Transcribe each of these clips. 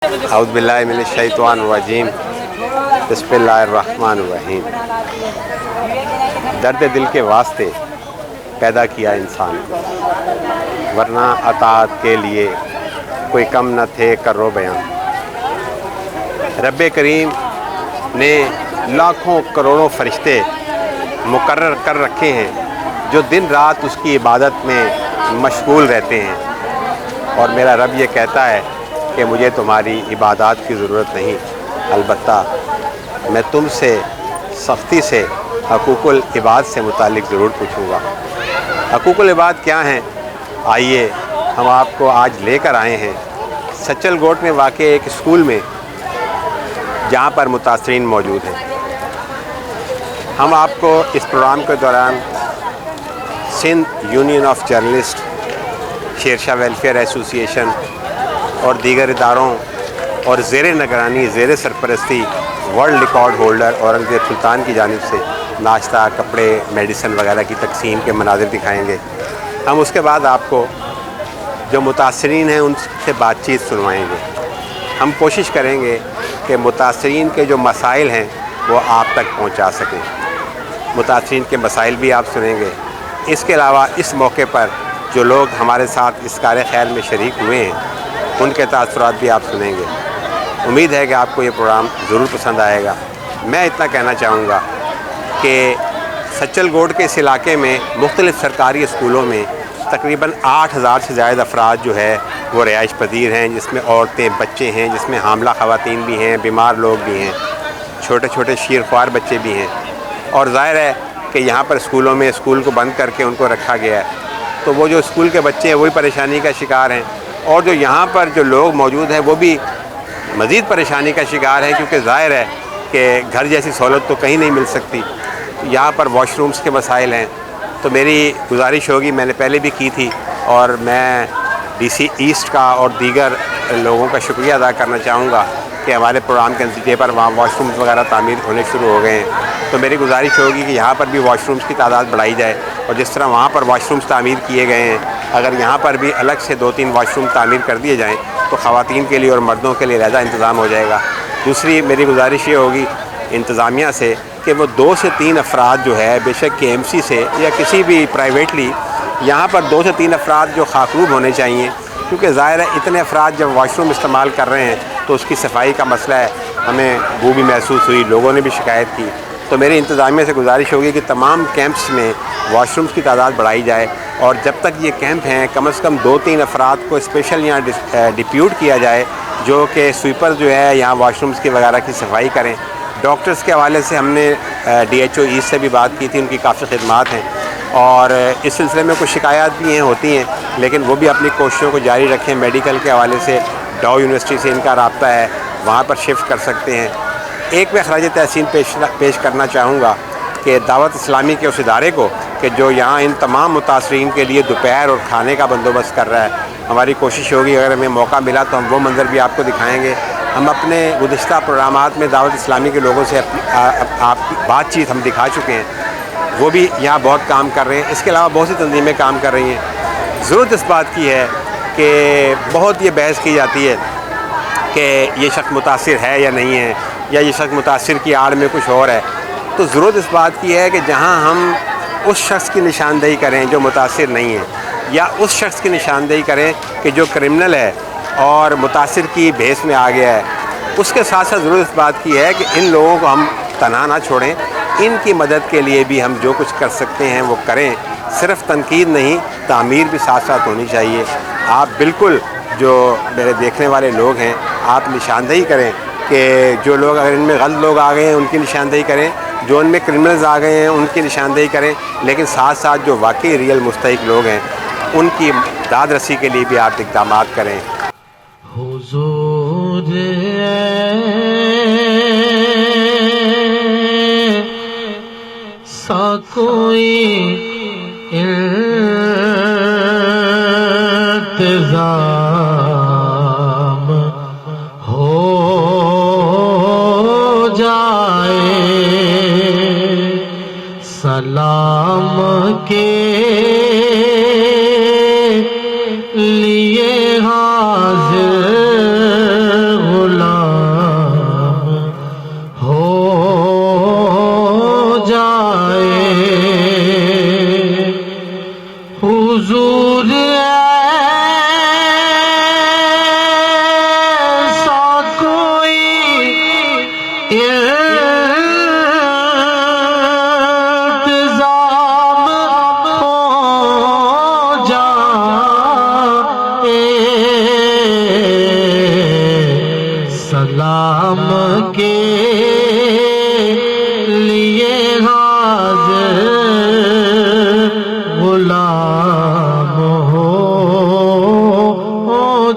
اعوذ باللہ من الشیطان الرجیم بسم اللہ الرحمن الرحیم۔ درد دل کے واسطے پیدا کیا انسان کو، ورنہ اطاعت کے لیے کوئی کم نہ تھے کرو بیان۔ رب کریم نے لاکھوں کروڑوں فرشتے مقرر کر رکھے ہیں جو دن رات اس کی عبادت میں مشغول رہتے ہیں، اور میرا رب یہ کہتا ہے کہ مجھے تمہاری عبادات کی ضرورت نہیں، البتہ میں تم سے سختی سے حقوق العباد سے متعلق ضرور پوچھوں گا۔ حقوق العباد کیا ہیں؟ آئیے ہم آپ کو آج لے کر آئے ہیں سچل گوٹ میں واقع ایک اسکول میں جہاں پر متاثرین موجود ہیں۔ ہم آپ کو اس پروگرام کے دوران Sindh union of journalist, Sher Shah welfare ایسوسی ایشن اور دیگر اداروں اور زیر نگرانی زیر سرپرستی ورلڈ ریکارڈ ہولڈر اورنگزیب سلطان کی جانب سے ناشتہ، کپڑے، میڈیسن وغیرہ کی تقسیم کے مناظر دکھائیں گے۔ ہم اس کے بعد آپ کو جو متاثرین ہیں ان سے بات چیت سنوائیں گے۔ ہم کوشش کریں گے کہ متاثرین کے جو مسائل ہیں وہ آپ تک پہنچا سکیں۔ متاثرین کے مسائل بھی آپ سنیں گے۔ اس کے علاوہ اس موقع پر جو لوگ ہمارے ساتھ اس کار خیر میں شریک ہوئے ہیں ان کے تاثرات بھی آپ سنیں گے۔ امید ہے کہ آپ کو یہ پروگرام ضرور پسند آئے گا۔ میں اتنا کہنا چاہوں گا کہ سچل گوٹ کے اس علاقے میں مختلف سرکاری اسکولوں میں تقریباً 8000 سے زائد افراد جو ہے وہ رہائش پذیر ہیں، جس میں عورتیں، بچے ہیں، جس میں حاملہ خواتین بھی ہیں، بیمار لوگ بھی ہیں، چھوٹے چھوٹے شیرخوار بچے بھی ہیں، اور ظاہر ہے کہ یہاں پر اسکولوں میں اسکول کو بند کر کے ان کو رکھا گیا ہے، تو وہ جو اسکول کے بچے ہیں وہی پریشانی کا شکار ہیں، اور جو یہاں پر جو لوگ موجود ہیں وہ بھی مزید پریشانی کا شکار ہیں، کیونکہ ظاہر ہے کہ گھر جیسی سہولت تو کہیں نہیں مل سکتی۔ یہاں پر واش رومز کے مسائل ہیں، تو میری گزارش ہوگی، میں نے پہلے بھی کی تھی، اور میں ڈی سی ایسٹ کا اور دیگر لوگوں کا شکریہ ادا کرنا چاہوں گا کہ ہمارے پروگرام کے نتیجے پر وہاں واش رومز وغیرہ تعمیر ہونے شروع ہو گئے ہیں۔ تو میری گزارش ہوگی کہ یہاں پر بھی واش رومز کی تعداد بڑھائی جائے، اور جس طرح وہاں پر واش رومز تعمیر کیے گئے ہیں اگر یہاں پر بھی الگ سے 2-3 واش روم تعمیر کر دیے جائیں تو خواتین کے لیے اور مردوں کے لیے علیحدہ انتظام ہو جائے گا۔ دوسری میری گزارش یہ ہوگی انتظامیہ سے کہ وہ 2 سے 3 افراد جو ہے، بے شک کے ایم سی سے یا کسی بھی پرائیویٹلی، یہاں پر 2 سے 3 افراد جو خاکروب ہونے چاہیے، کیونکہ ظاہر ہے اتنے افراد جب واش روم استعمال کر رہے ہیں تو اس کی صفائی کا مسئلہ ہے، ہمیں بو بھی محسوس ہوئی، لوگوں نے بھی شکایت کی۔ تو میری انتظامیہ سے گزارش ہوگی کہ تمام کیمپس میں واش رومز کی تعداد بڑھائی جائے، اور جب تک یہ کیمپ ہیں کم از کم 2-3 افراد کو اسپیشل یہاں ڈپیوٹ کیا جائے جو کہ سویپر جو ہے یہاں واش رومز کی وغیرہ کی صفائی کریں۔ ڈاکٹرز کے حوالے سے ہم نے ڈی ایچ او ایسٹ سے بھی بات کی تھی، ان کی کافی خدمات ہیں، اور اس سلسلے میں کچھ شکایات بھی ہوتی ہیں، لیکن وہ بھی اپنی کوششوں کو جاری رکھیں۔ میڈیکل کے حوالے سے ڈاؤ یونیورسٹی سے ان کا رابطہ ہے، وہاں پر شفٹ کر سکتے ہیں۔ ایک میں خراج تحسین پیش کرنا چاہوں گا کہ دعوت اسلامی کے اس ادارے کو کہ جو یہاں ان تمام متاثرین کے لیے دوپہر اور کھانے کا بندوبست کر رہا ہے، ہماری کوشش ہوگی اگر ہمیں موقع ملا تو ہم وہ منظر بھی آپ کو دکھائیں گے۔ ہم اپنے گزشتہ پروگرامات میں دعوت اسلامی کے لوگوں سے آپ بات چیت ہم دکھا چکے ہیں، وہ بھی یہاں بہت کام کر رہے ہیں۔ اس کے علاوہ بہت سی تنظیمیں کام کر رہی ہیں۔ ضرورت اس بات کی ہے کہ بہت یہ بحث کی جاتی ہے کہ یہ شخص متاثر ہے یا نہیں ہے، یا یہ شخص متاثر کی آڑ میں کچھ اور ہے، تو ضرورت اس بات کی ہے کہ جہاں ہم اس شخص کی نشاندہی کریں جو متاثر نہیں ہے، یا اس شخص کی نشاندہی کریں کہ جو کرمنل ہے اور متاثر کی بھیس میں آ گیا ہے، اس کے ساتھ ساتھ ضرورت اس بات کی ہے کہ ان لوگوں کو ہم تنہا نہ چھوڑیں، ان کی مدد کے لیے بھی ہم جو کچھ کر سکتے ہیں وہ کریں۔ صرف تنقید نہیں، تعمیر بھی ساتھ ساتھ ہونی چاہیے۔ آپ بالکل جو میرے دیکھنے والے لوگ ہیں آپ نشاندہی کریں کہ جو لوگ اگر ان میں غلط لوگ آ گئے ہیں ان کی نشاندہی کریں، جو ان میں کرمنلز آ گئے ہیں ان کی نشاندہی کریں، لیکن ساتھ ساتھ جو واقعی ریئل مستحق لوگ ہیں ان کی داد رسی کے لیے بھی آپ اقدامات کریں۔ حضور سا کوئی انتظام ہو جائے، سلام کے لیے حاضر سلام کے لیے حاضر غلام ہو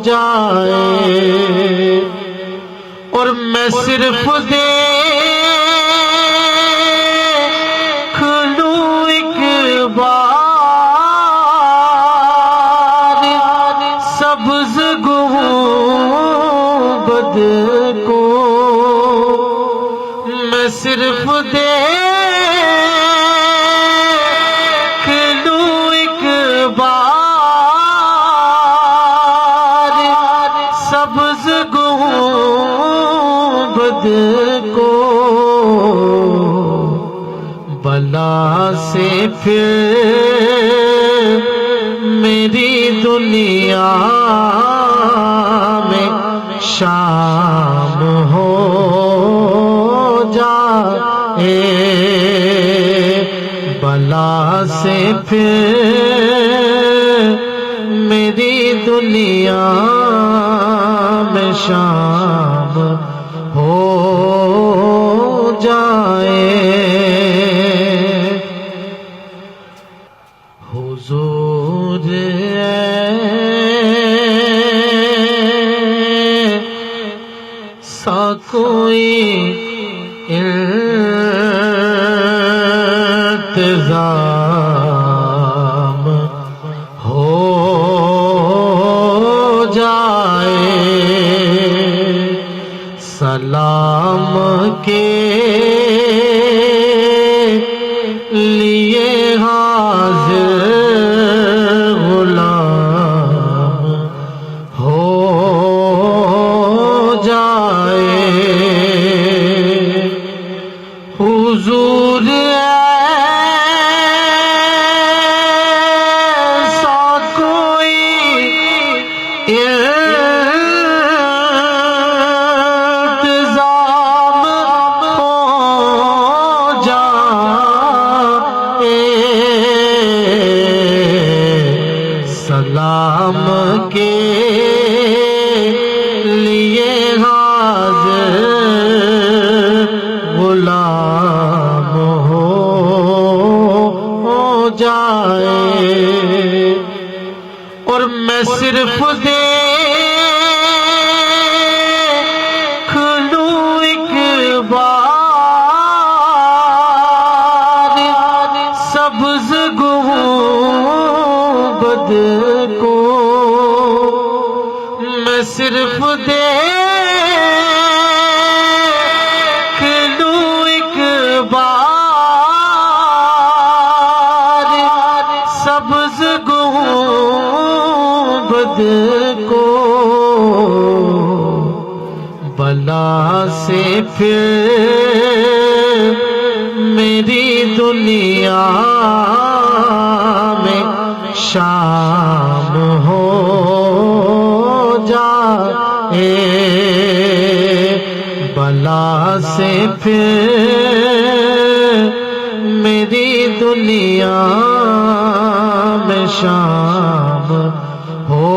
جائے، اور میں صرف دیکھ لوں ایک بار سبز گنبد کو، میں صرف دیکھ لوں ایک بار سبز گنبد کو، بلا سے پھر میری دنیا میں شام ہو جائے، بلا سے پھر میری دنیا میں شام ہو جائے۔ حضور ایسا کوئی انتظام ہو جائے، سلام کے لیے حاضر غلام ہو جائے، حضور ایسا کوئی انتظام ہو جائے، سلام کے لیے حاضر غلام ہو جائے، اور میں صرف دیکھ لوں ایک بار سبز گنبد کو، میں صرف دیکھ لوں ایک بار سبز گنبد کو، بلا سے پھر میری دنیا میں شام ہو جائے، بلا سے پھر میری دنیا میں شام ہو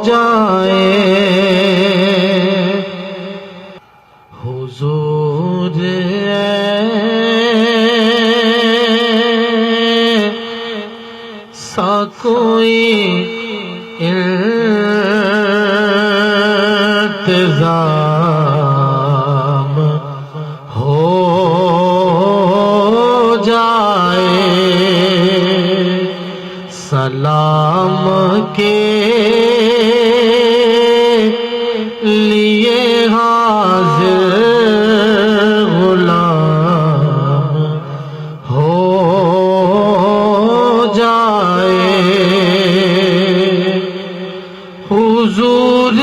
جائے۔ حضور ایسا کوئی انتظام ہو جائے، سلام کے لیے حاضر غلام ہو جائے، حضور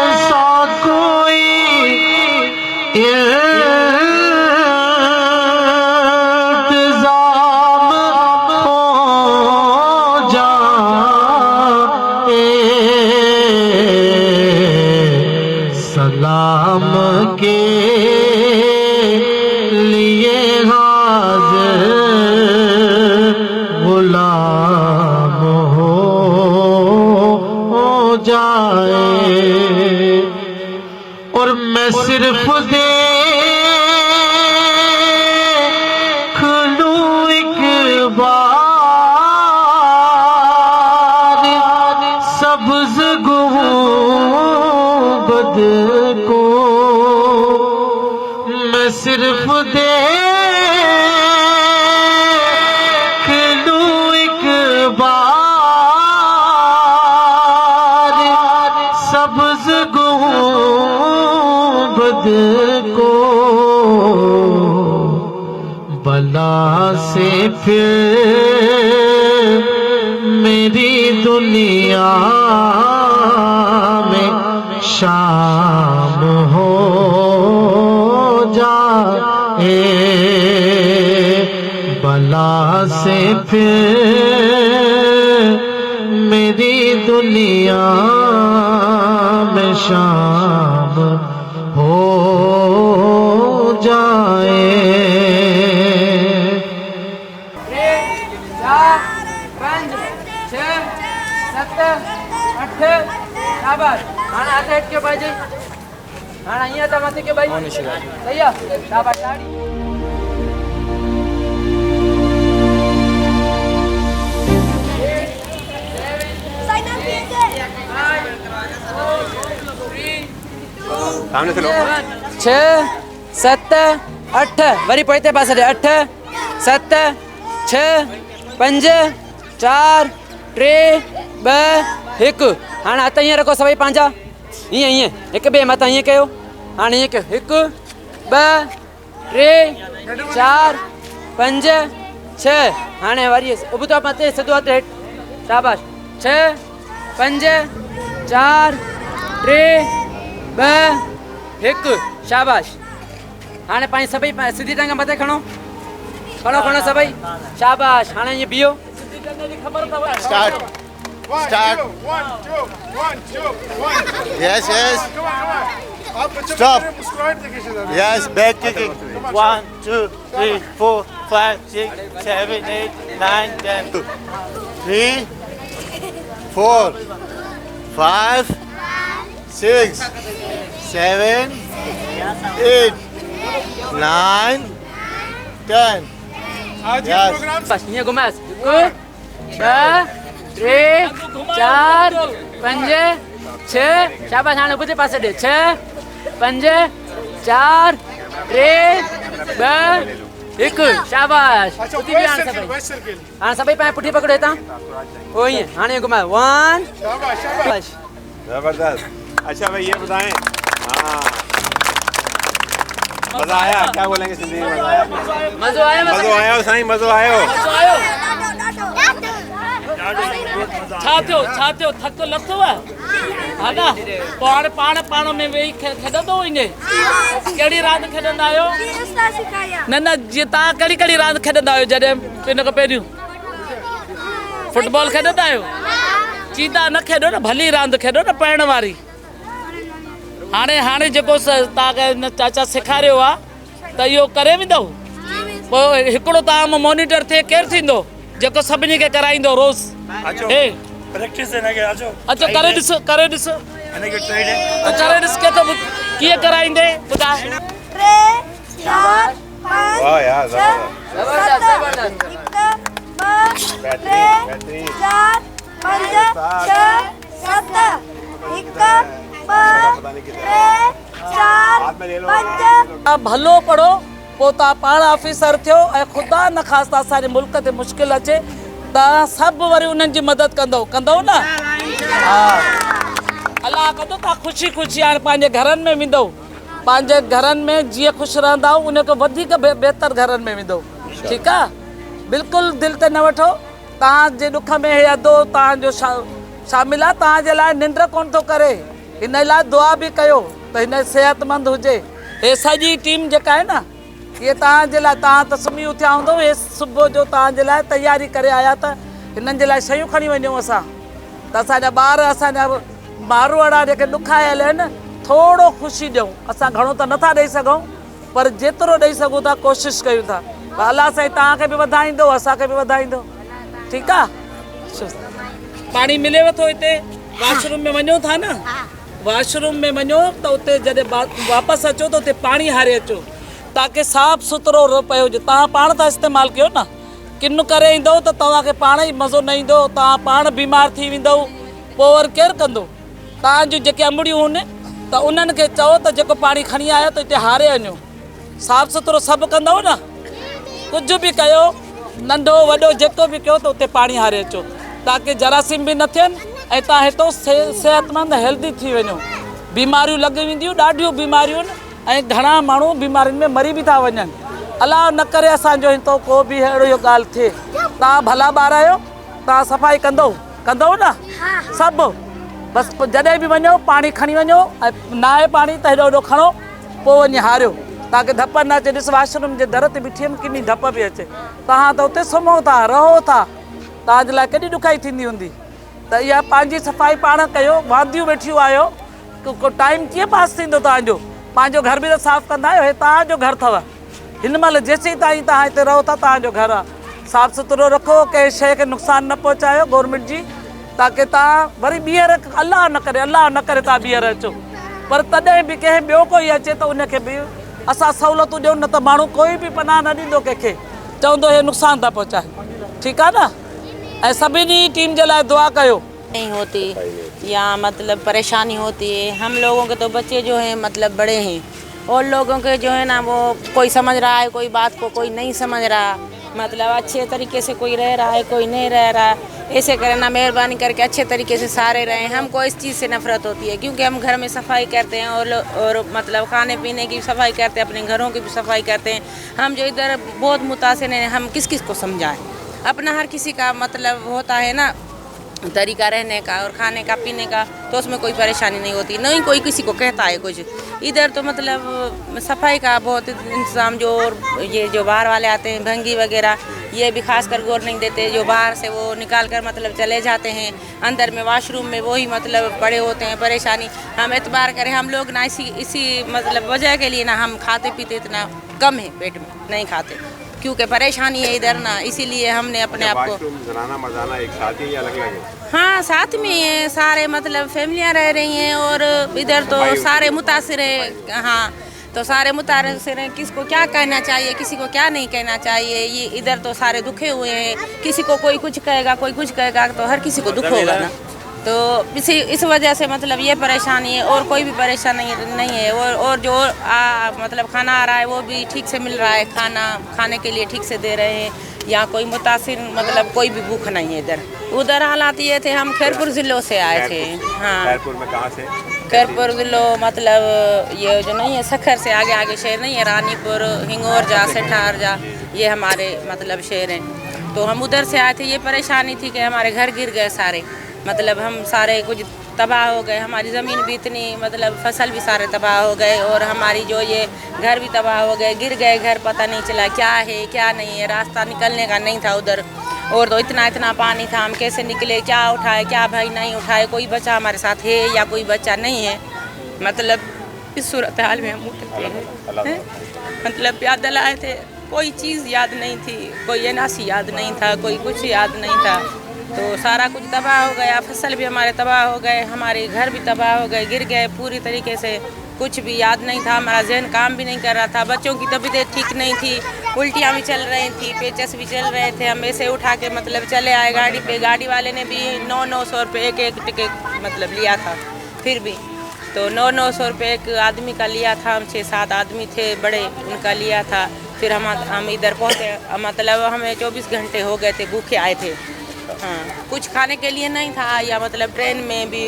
ایسا کوئی انتظام ہو جائے، صرف دیکھ لوں ایک بار سبز گنبد کو، میں صرف دیکھ لوں ایک بار سبز گنبد کو، بلا سے پھر میری دنیا میں شام ہو جائے، بلا سے پھر میری دنیا میں شام ہو جائے۔ 4 5 6 7 8 शाबाश। हाणे हथ हेठि भाई जी, हाणे हीअं त मथे कयो भाई, सही आहे, शाबाश ताड़ी। सामने से लो। 6 7 8 वरी पोइते पासे ॾे, 8 7 6 5 4 3 2 1। हाणे हथ हीअं रखो सभई पंहिंजा, हीअं हीअं हिकु ॿिए मथां हीअं कयो। हाणे हीअं कयो, 1 2 3 4 5 6। हाणे वरी उबतो मथे सिधो हथ हेठि, शाबाश। 6 5 4 3 2 1, शाबाश। हाणे पंहिंजी सभई सिधी टंग मथे खणो, खणो खणो सभई, शाबाश। हाणे ईअं बीहो, सिधी टंग जी ख़बर अथव। Start. Start. 1 2 1 2 1। Yes, yes. Stop. Yes, back kicking. 1 2 3 4 5 6 7 8 9 10 3 4 5 6 7 8 9 10 Yes. बस हीअं घुमाएसि, 1 2 3 4 5 6, शाबाश। हाणे उबते पासे ॾे, 6 5 4 3 2 1, शाबाश। उथी विया हाणे सभई, हाणे सभई पंहिंजी पुठी पकड़ो हितां, पोइ ईअं। हाणे घुमायो, 1 शाबाश। जबरदस्त। अच्छा भाई ये बताएं, हाँ मजा आया? क्या बोलेंगे जिंदगी में? मजा आया? मज़ो आयो? मज़ो आयो साईं, मज़ो आयो? छा थियो थक लथव हा न? पोइ हाणे पाण में वेही खेॾंदो वञे। कहिड़ी रांदि खेॾंदा आहियो? न जीअं तव्हां कहिड़ी रांदि खेॾंदा आहियो जॾहिं इन खां पहिरियों? फुटबॉल खेॾंदा आहियो? चीता न खेॾो न, भली रांदि खेॾो न, पाइण वारी। हाणे जेको तव्हांखे चाचा सेखारियो आहे त इहो करे वेंदव? पोइ हिकिड़ो तव्हां मां मॉनिटर थिए केरु थींदो जेको सभिनी खे कराईंदो रोज़? Practice अचो करे ॾिसो, करे ॾिस के तो कीअं कराईंदे ॿुधाए। 3 4 5 वाह यार, जबरदस्त जबरदस्त। 1 2 3 4 5 6 7 1 2 3 4 5। भलो पढ़ो पोइ तव्हां पाण ऑफिसर थियो ऐं ख़ुदा न ख़ासि असांजे मुल्क ते मुश्किल अचे तव्हां सभु वरी उन्हनि जी मदद कंदव न? हा, अलाह कंदो तव्हां ख़ुशी ख़ुशी हाणे पंहिंजे घरनि में वेंदव, पंहिंजे घरनि में जीअं ख़ुशि रहंदा उन खां वधीक बहितर घरनि में वेंदव। ठीकु आहे? बिल्कुलु दिलि ते न वठो, तव्हांजे ॾुख में हे अदो तव्हांजो शामिल आहे, तव्हांजे लाइ निंड कोन थो करे, हिन लाइ दुआ बि कयो त हिन सिहतमंद हुजे। हे सॼी टीम जेका आहे न ये तव्हांजे लाइ, तव्हां त सुम्ही उथिया हूंदव, हे सुबुह जो तव्हांजे लाइ तयारी करे आया त हिननि जे लाइ शयूं खणी वञूं असां त असांजा ॿार, असांजा मारवाड़ा जेके ॾुख आयल आहिनि थोरो ख़ुशी ॾियूं। असां घणो त नथा ॾेई सघूं पर जेतिरो ॾेई सघूं था कोशिशि कयूं था। अलाह साईं तव्हांखे बि वधाईंदो, असांखे बि वधाईंदो। ठीकु आहे? पाणी मिलेव थो हिते? वॉशरूम में वञो था न? वॉशरूम में वञो त उते जॾहिं वापसि अचो त उते पाणी हारे अचो ताकी साफ़ सुथरो पियो हुजे। तव्हां पाण था इस्तेमालु कयो न, किन करे ईंदव त तव्हांखे पाण ई मज़ो न ईंदो, तव्हां पाण बीमार थी वेंदव, पोइ वरी केरु कंदो? तव्हां जूं जेके अंबड़ियूं आहिनि त उन्हनि खे चओ त जेको पाणी खणी आयो त हिते हारे वञो, साफ़ सुथरो सभु कंदव न, कुझु बि कयो नंढो वॾो जेको बि कयो त उते पाणी हारे अचो ताकी जरासीम बि न थियनि ऐं तव्हां हितो सिहतमंद हेल्दी थी वञो। बीमारियूं लॻी वेंदियूं, ॾाढियूं बीमारियूं आहिनि ऐं घणा माण्हू बीमारियुनि में मरी बि था वञनि। अलाह न करे असांजो हितो को बि अहिड़ो ॻाल्हि थिए। तव्हां भला ॿार आहियो, तव्हां सफ़ाई कंदव न सभु? बसि जॾहिं बि वञो पाणी खणी वञो ऐं न आहे पाणी त हेॾो हेॾो खणो, पोइ वञी हारियो ताकी धप न अचे। ॾिस वॉशरूम जे दर ते बीठी हुअमि, किनी धप पई अचे। तव्हां त उते सुम्हो था, रहो था, तव्हांजे लाइ केॾी ॾुखाई थींदी हूंदी। त इहा पंहिंजी सफ़ाई पाण कयो, वांदियूं वेठियूं आहियो, को टाइम कीअं पास थींदो तव्हांजो? पंहिंजो घर बि त साफ़ु कंदा आहियो, हे तव्हांजो घर अथव, हिन महिल जेसीं ताईं तव्हां हिते रहो था तव्हांजो घर आहे। साफ़ु सुथरो रखो, कंहिं शइ खे नुक़सानु न पहुचायो गवर्नमेंट जी, ताकी तव्हां वरी ॿीहर अलाह न करे तव्हां ॿीहर अचो। पर तॾहिं बि कंहिं ॿियो कोई अचे त उनखे बि असां सहूलियतूं ॾियूं, न त माण्हू कोई बि पनाह न ॾींदो कंहिंखे, चवंदो हे नुक़सानु था पहुचाए। ठीकु आहे न? ऐं सभिनी टीम जे लाइ दुआ कयो। नहीं होती या मतलब परेशानी होती है। हम लोगों के तो बच्चे जो हैं मतलब बड़े हैं, और लोगों के जो है ना वो कोई समझ रहा है कोई बात को, कोई नहीं समझ रहा, मतलब अच्छे तरीके से कोई रह रहा है कोई नहीं रह रहा। ऐसे करें ना, मेहरबानी करके अच्छे तरीके से सारे रहें। हमको इस चीज़ से नफरत होती है क्योंकि हम घर में सफाई करते हैं और मतलब खाने पीने की सफाई करते हैं, अपने घरों की भी सफाई करते हैं। हम जो इधर बहुत मुतासिर हैं, हम किस किस को समझाएं? अपना हर किसी का मतलब होता है ना तरीका रहने का और खाने का पीने का, तो उसमें कोई परेशानी नहीं होती, नहीं कोई किसी को कहता है कुछ। इधर तो मतलब सफाई का बहुत इंतज़ाम, जो ये जो बाहर वाले आते हैं भंगी वगैरह, ये भी खास कर गौर नहीं देते, जो बाहर से वो निकाल कर मतलब चले जाते हैं, अंदर में वॉशरूम में वही मतलब पड़े होते हैं। परेशानी हम एतबार करें, हम लोग ना इसी मतलब वजह के लिए ना हम खाते पीते इतना कम है, पेट में नहीं खाते क्योंकि परेशानी है इधर ना, इसीलिए हमने अपने आप को जनाना मजाना एक साथ ही अलग अलग है? हाँ साथ में है, सारे मतलब फैमिलियाँ रह रही हैं और इधर तो सारे मुतासिर हैं। हाँ तो सारे मुतासिर हैं, किसको क्या कहना चाहिए किसी को क्या नहीं कहना चाहिए। ये इधर तो सारे दुखे हुए हैं, किसी को कोई कुछ कहेगा कोई कुछ कहेगा, तो हर किसी को दुख होगा ना। तो इस वजह से मतलब ये परेशानी है, और कोई भी परेशानी नहीं है। और जो मतलब खाना आ रहा है वो भी ठीक से मिल रहा है, खाने के लिए ठीक से दे रहे हैं, यहाँ कोई मुतासिर मतलब कोई भी भूख नहीं है इधर। उधर हालात ये थे, हम खैरपुर ज़िलों से आए थे। हाँ खैरपुर में कहाँ से? खैरपुर ज़िलों मतलब ये जो नहीं है सखर से आगे शहर नहीं है, रानीपुर, हिंगोर जा, सेठार जा, ये हमारे मतलब शहर हैं। तो हम उधर से आए थे। ये परेशानी थी कि हमारे घर गिर गए सारे, मतलब हम सारे कुछ तबाह हो गए, हमारी ज़मीन भी इतनी मतलब फसल भी सारे तबाह हो गए, और हमारी जो ये घर भी तबाह हो गए, गिर गए घर, पता नहीं चला क्या है क्या नहीं है, रास्ता निकलने का नहीं था उधर। और तो इतना पानी था, हम कैसे निकले, क्या उठाए क्या भाई नहीं उठाए, कोई बच्चा हमारे साथ है या कोई बच्चा नहीं है, मतलब इस सूरत हाल में हम उठते हैं। मतलब पैदल आए थे, कोई चीज़ याद नहीं थी, कोई एनआरसी याद नहीं था, कोई कुछ याद नहीं था, तो सारा कुछ तबाह हो गया। फसल भी हमारे तबाह हो गए, हमारे घर भी तबाह हो गए, गिर गए पूरी तरीके से, कुछ भी याद नहीं था, हमारा जहन काम भी नहीं कर रहा था, बच्चों की तबीयत ठीक नहीं थी, उल्टियाँ भी चल रही थी, पेचस भी चल रहे थे। हम ऐसे उठा के मतलब चले आए गाड़ी पे, गाड़ी वाले ने भी 900 रुपये एक टिकट मतलब लिया था, फिर भी तो 900 रुपये एक आदमी का लिया था। हम 6-7 आदमी थे बड़े, उनका लिया था। फिर हम इधर पहुँचे, मतलब हमें 24 घंटे हो गए थे, भूखे आए थे। हाँ कुछ खाने के लिए नहीं था, या मतलब ट्रेन में भी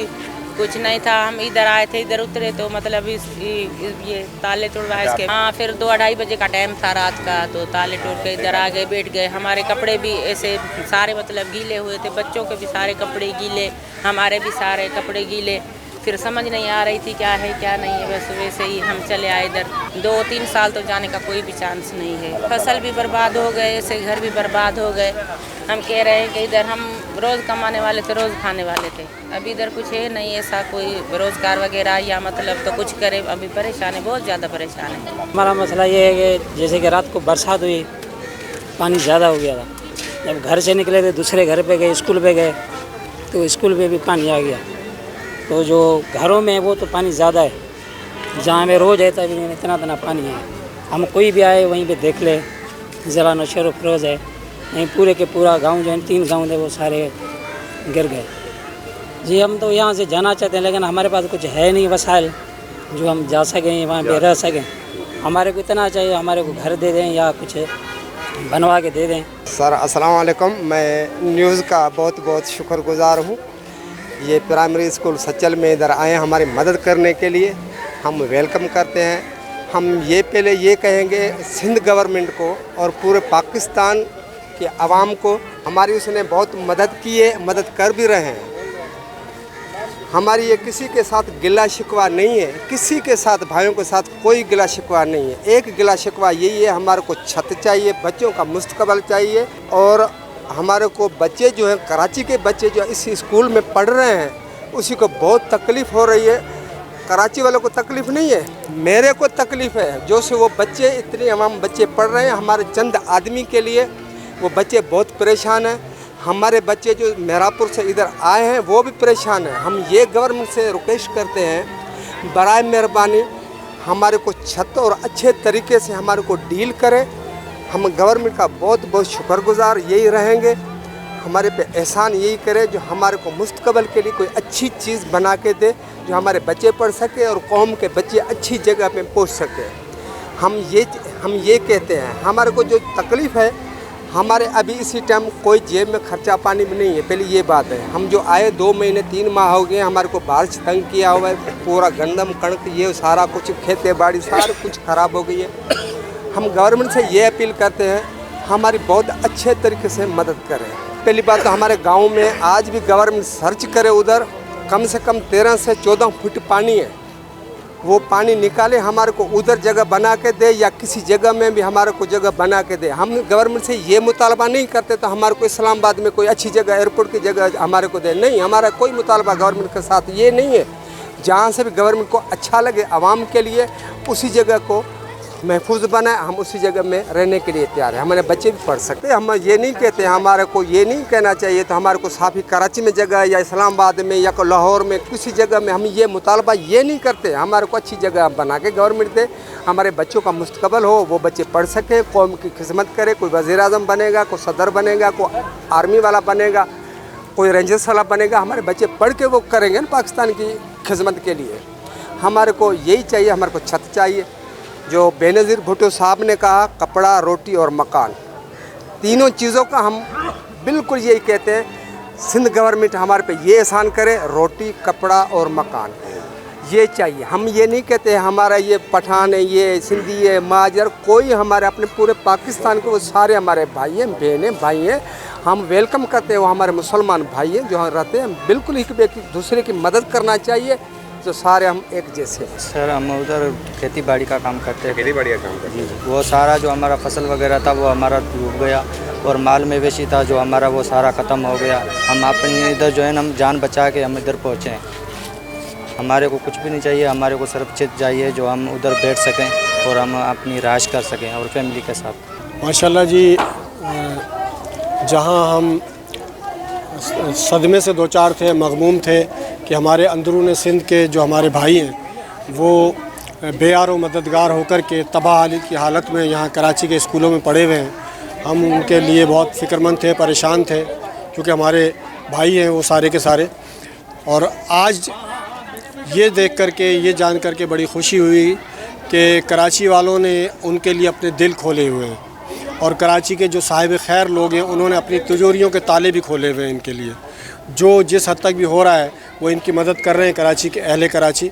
कुछ नहीं था। हम इधर आए थे, इधर उतरे तो मतलब ये ताले तोड़वाए इसके। हाँ फिर 2-2:30 बजे का टाइम था रात का, तो ताले तोड़ के इधर आ गए, बैठ गए। हमारे कपड़े भी ऐसे सारे मतलब गीले हुए थे, बच्चों के भी सारे कपड़े गीले, हमारे भी सारे कपड़े गीले। फिर समझ नहीं आ रही थी क्या है क्या नहीं है, बस वैसे ही हम चले आए इधर। 2-3 साल तो जाने का कोई भी चांस नहीं है। फसल भी बर्बाद हो गए, ऐसे घर भी बर्बाद हो गए। हम कह रहे हैं कि इधर हम रोज़ कमाने वाले थे, रोज़ खाने वाले थे, अभी इधर कुछ है नहीं ऐसा कोई रोज़गार वगैरह, या मतलब तो कुछ करे। अभी परेशान है, बहुत ज़्यादा परेशान है। हमारा मसला ये है कि जैसे कि रात को बरसात हुई, पानी ज़्यादा हो गया था, जब घर से निकले थे दूसरे घर पे गए, स्कूल पे गए, तो स्कूल पे भी पानी आ गया, तो जो घरों में है वो तो पानी ज़्यादा है, जहाँ हमें रोज़ रहता है इतना पानी है। हम कोई भी आए वहीं पे देख ले, ज़रा नशर फरोज है, नहीं पूरे के पूरा गांव जो है 3 गांव है वो सारे गिर गए। जी हम तो यहाँ से जाना चाहते हैं, लेकिन हमारे पास कुछ है नहीं वसाइल जो हम जा सकें, वहाँ पे रह सकें। हमारे को इतना चाहिए, हमारे को घर दे दें या कुछ बनवा के दे दें। सर अस्सलाम वालेकुम, मैं न्यूज़ का बहुत बहुत शुक्रगुजार हूँ। ये प्राइमरी स्कूल सच्चल में इधर आए हमारी मदद करने के लिए, हम वेलकम करते हैं। हम ये पहले ये कहेंगे सिंध गवर्नमेंट को और पूरे पाकिस्तान के आवाम को, हमारी उसने बहुत मदद की है, मदद कर भी रहे हैं। हमारी ये किसी के साथ गिला शिकवा नहीं है, किसी के साथ भाइयों के साथ कोई गिला शिकवा नहीं है। एक गिला शिकवा यही है, हमारे को छत चाहिए, बच्चों का मुस्तकबल चाहिए। और हमारे को बच्चे जो हैं, कराची के बच्चे जो इस स्कूल में पढ़ रहे हैं, उसी को बहुत तकलीफ़ हो रही है। कराची वालों को तकलीफ़ नहीं है, मेरे को तकलीफ़ है। जो से वो बच्चे, इतने अवाम बच्चे पढ़ रहे हैं, हमारे चंद आदमी के लिए वो बच्चे बहुत परेशान हैं। हमारे बच्चे जो मेहरापुर से इधर आए हैं वो भी परेशान हैं। हम ये गवर्नमेंट से रिक्वेस्ट करते हैं, बराए मेहरबानी हमारे को छत और अच्छे तरीके से हमारे को डील करें। हम गवर्नमेंट का बहुत बहुत शुक्रगुजार यही रहेंगे, हमारे पे एहसान यही करे जो हमारे को मुस्तकबल के लिए कोई अच्छी चीज़ बना के दे, जो हमारे बच्चे पढ़ सके और कौम के बच्चे अच्छी जगह पे पहुंच सके। हम ये कहते हैं, हमारे को जो तकलीफ़ है, हमारे अभी इसी टाइम कोई जेब में खर्चा पानी में नहीं है। पहले ये बात है, हम जो आए 2 महीने 3 माह हो गए, हमारे को बारिश तंग किया हुआ है, पूरा गंदम कणक ये सारा कुछ खेती बाड़ी सारा कुछ ख़राब हो गई है। हम गवर्नमेंट से ये अपील करते हैं, हमारी बहुत अच्छे तरीके से मदद करें। पहली बात तो हमारे गाँव में आज भी गवर्नमेंट सर्च करे, उधर कम से कम 13 से 14 फुट पानी है, वो पानी निकाले, हमारे को उधर जगह बना के दे, या किसी जगह में भी हमारे को जगह बना के दे। हम गवर्नमेंट से ये मुतालबा नहीं करते तो हमारे को इस्लामाबाद में कोई अच्छी जगह, एयरपोर्ट की जगह हमारे को दे, नहीं, हमारा कोई मुतालबा गवर्नमेंट के साथ ये नहीं है। जहाँ से भी गवर्नमेंट को अच्छा लगे आवाम के लिए, उसी जगह को महफूज बनाए, हम उसी जगह में रहने के लिए तैयार हैं। हमारे बच्चे भी पढ़ सकते हैं। हम ये नहीं कहते, हमारे को ये नहीं कहना चाहिए तो हमारे को साफ़ी कराची में जगह या इस्लामाबाद में या लाहौर में किसी जगह में हम ये मुतालबा ये नहीं करते। हमारे को अच्छी जगह बना के गवर्नमेंट दे, हमारे बच्चों का मुस्तकबल हो, वो बच्चे पढ़ सकें, कौम की खिदमत करे। कोई वज़ीर आज़म बनेगा, कोई सदर बनेगा, कोई आर्मी वाला बनेगा, कोई रेंजर्स वाला बनेगा, हमारे बच्चे पढ़ के वो करेंगे ना पाकिस्तान की खिदमत के लिए। हमारे को यही चाहिए, हमारे को छत चाहिए। जो बेनज़ीर भुट्टो साहब ने कहा, कपड़ा, रोटी और मकान, तीनों चीज़ों का हम बिल्कुल यही कहते हैं, सिंध गवर्नमेंट हमारे पे ये एहसान करे, रोटी, कपड़ा और मकान ये चाहिए। हम ये नहीं कहते हमारा ये पठान है, ये सिंधी है, महाजर, कोई हमारे अपने पूरे पाकिस्तान के वो सारे हमारे भाई हैं, बहनें, भाई हैं। हम वेलकम करते हैं, वो हमारे मुसलमान भाई हैं जो यहाँ रहते हैं। बिल्कुल एक दूसरे की मदद करना चाहिए, तो सारे हम एक जैसे हैं। सर हम उधर खेती बाड़ी का काम करते हैं। खेती बाड़ी का काम करते हैं। वो सारा जो हमारा फसल वगैरह था वो हमारा डूब गया, और माल मवेशी था जो हमारा वो सारा ख़त्म हो गया। हम अपने इधर जो है हम जान बचा के हम इधर पहुँचे हैं। हमारे को कुछ भी नहीं चाहिए, हमारे को सिर्फ चित चाहिए जो हम उधर बैठ सकें और हम अपनी राश कर सकें और फैमिली के साथ। माशाल्लाह जी, जहाँ हम सदमे से 2-4 थे, मगमूम थे कि हमारे अंदरून सिंध के जो हमारे भाई हैं वो बेयार व मददगार होकर के तबाह की हालत में यहाँ कराची के स्कूलों में पढ़े हुए हैं। हम उनके लिए बहुत फ़िक्रमंद थे, परेशान थे, क्योंकि हमारे भाई हैं वो सारे के सारे। और आज ये देख कर के, ये जान कर के बड़ी खुशी हुई कि कराची वालों ने उनके लिए अपने दिल खोले हुए हैं, और कराची के जो साहिब खैर लोग हैं उन्होंने अपनी तिजोरियों के ताले भी खोले हुए हैं इनके लिए। जो जिस हद तक भी हो रहा है वो इनकी मदद कर रहे हैं कराची के अहले कराची।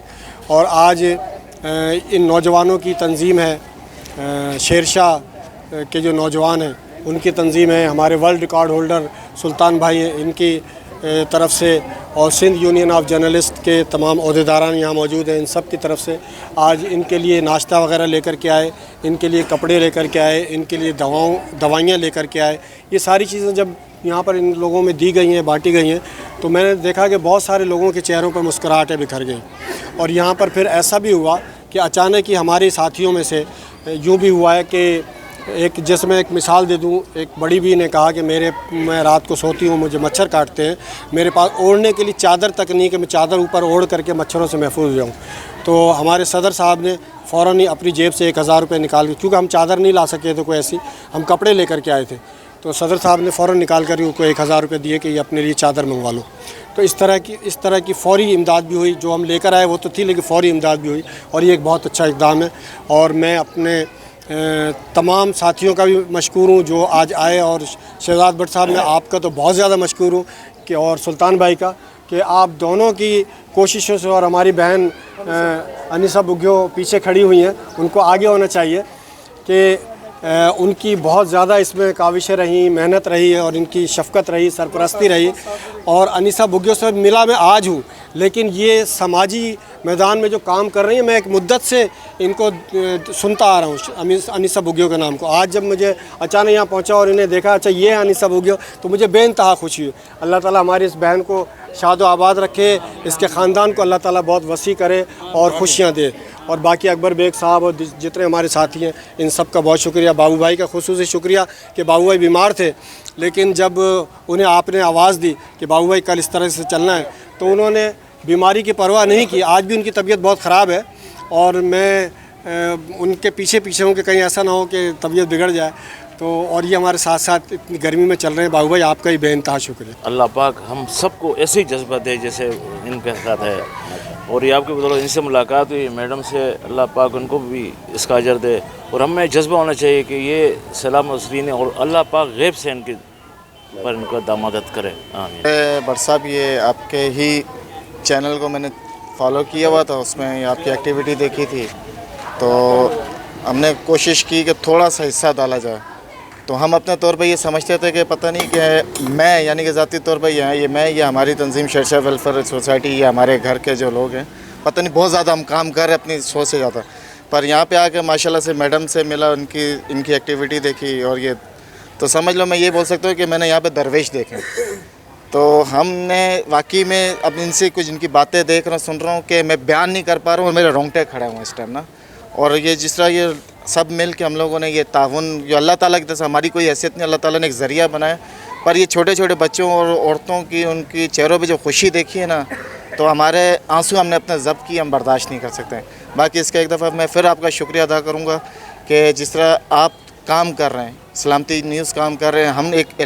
और आज इन नौजवानों की तंजीम है, शेरशाह के जो नौजवान हैं उनकी तंजीम है, हमारे वर्ल्ड रिकॉर्ड होल्डर सुल्तान भाई हैं इनकी तरफ से, और सिंध यूनियन ऑफ जर्नलिस्ट के तमाम अहदेदारान यहाँ मौजूद हैं, इन सब की तरफ से आज इनके लिए नाश्ता वगैरह लेकर के आए, इनके लिए कपड़े लेकर के आए, इनके लिए दवाइयाँ लेकर के आए। ये सारी चीज़ें जब यहाँ पर इन लोगों में दी गई हैं, बांटी गई हैं, तो मैंने देखा कि बहुत सारे लोगों के चेहरों पर मुस्कुराहटें बिखर गई। और यहाँ पर फिर ऐसा भी हुआ कि अचानक ही हमारे साथियों में से यूँ भी हुआ है कि एक जैसे मैं एक मिसाल दे दूं, एक बड़ी भी ने कहा कि मैं रात को सोती हूँ, मुझे मच्छर काटते हैं, मेरे पास ओढ़ने के लिए चादर तक नहीं कि मैं चादर ऊपर ओढ़ करके मच्छरों से महफूज जाऊँ। तो हमारे सदर साहब ने फ़ौरन ही अपनी जेब से 1000 रुपये निकाल के, क्योंकि हम चादर नहीं ला सके थे कोई ऐसी, हम कपड़े लेकर के आए थे, तो सदर साहब ने फ़ौरन निकाल कर उनको 1000 रुपये दिए कि ये अपने लिए चादर मंगवा लो। तो इस तरह की फ़ौरी इमदाद भी हुई। जो हम लेकर आए वो तो थी, लेकिन फ़ौरी इमदाद भी हुई, और ये एक बहुत अच्छा इक़दाम है। और मैं अपने तमाम साथियों का भी मशकूर हूँ जो आज आए, और शहजाद भट्ट साहब मैं आपका तो बहुत ज़्यादा मशकूर हूँ कि, और सुल्तान भाई का, कि आप दोनों की कोशिशों से, और हमारी बहन अनीसा बुग्यो पीछे खड़ी हुई हैं, उनको आगे होना चाहिए कि उनकी बहुत ज़्यादा इसमें काविशें रहीं, मेहनत रही है, और इनकी शफ़क़त रही, सरपरस्ती रही। और अनीसा बुग्यो से मिला मैं आज हूँ, लेकिन ये समाजी मैदान में जो काम कर रही हैं, मैं एक मुद्दत से इनको सुनता आ रहा हूँ, अनीसा बुग्यो के नाम को। आज जब मुझे अचानक यहाँ पहुँचा और इन्हें देखा, अच्छा ये है अनीसा बुग्यो, तो मुझे बेइंतहा खुशी हुई। अल्लाह ताला हमारी इस बहन को शाद व आबाद रखे, इसके ख़ानदान को अल्लाह ताला बहुत वसी करे और खुशियाँ दे। और बाकी अकबर बेग साहब और जितने हमारे साथी हैं, इन सब का बहुत शुक्रिया। बाबू भाई का खुसूसी शुक्रिया कि बाबू भाई बीमार थे, लेकिन जब उन्हें आपने आवाज़ दी कि बाबू भाई कल इस तरह से चलना है, तो उन्होंने बीमारी की परवाह नहीं की। आज भी उनकी तबीयत बहुत ख़राब है, और मैं उनके पीछे हूँ कि कहीं ऐसा ना हो कि तबीयत बिगड़ जाए। तो और ये हमारे साथ साथ इतनी गर्मी में चल रहे हैं। बाबू भाई आपका ही बेइंतहा शुक्रिया। अल्लाह पाक हम सबको ऐसे ही जज्बा दे जैसे इनके साथ है, और ये आपके बदौलत इनसे मुलाकात हुई, मैडम से, अल्लाह पाक उनको भी इसका अजर दे। और हमें जज्बा होना चाहिए कि ये सलाम नसरीन है, और अल्लाह पाक गैब से इनकी पर इनको दामदद करे। आमीन। भट्ट साहब, ये आपके ही चैनल को मैंने फॉलो किया हुआ था, उसमें आपकी एक्टिविटी देखी थी, तो हमने कोशिश की कि थोड़ा सा हिस्सा डाला जाए। तो हम अपने तौर पे ये समझते थे कि पता नहीं कि मैं, यानी कि ज़ाती तौर पे ये हमारी तंजीम शेरशाह वेलफेयर सोसाइटी, ये हमारे घर के जो लोग हैं, पता नहीं बहुत ज़्यादा हम काम कर रहे हैं अपनी सोच से ज़्यादा। पर यहाँ पे आके माशाल्लाह से मैडम से मिला, इनकी एक्टिविटी देखी, और ये तो समझ लो मैं ये बोल सकता हूँ कि मैंने यहाँ पे दरवेश देखे। तो हमने वाकई में अब इनसे कुछ इनकी बातें देख रहा हूँ, सुन रहा हूँ कि मैं बयान नहीं कर पा रहा हूँ, और मेरे रोंगटे खड़े हुए इस टाइम ना। और ये जिस तरह ये सब मिल के हम लोगों ने ये ताउन, जो अल्लाह ताला की तरफ से, हमारी कोई हैसियत नहीं, अल्लाह ताला ने एक ज़रिया बनाया, पर ये छोटे छोटे बच्चों और औरतों की, उनकी चेहरों पे जो खुशी देखी है ना, तो हमारे आंसू हमने अपने ज़ब्त की, हम बर्दाश्त नहीं कर सकते। बाकी इसका एक दफ़ा मैं फिर आपका शुक्रिया अदा करूँगा कि जिस तरह आप काम कर रहे हैं, सलामती न्यूज़ काम कर रहे हैं, हम एक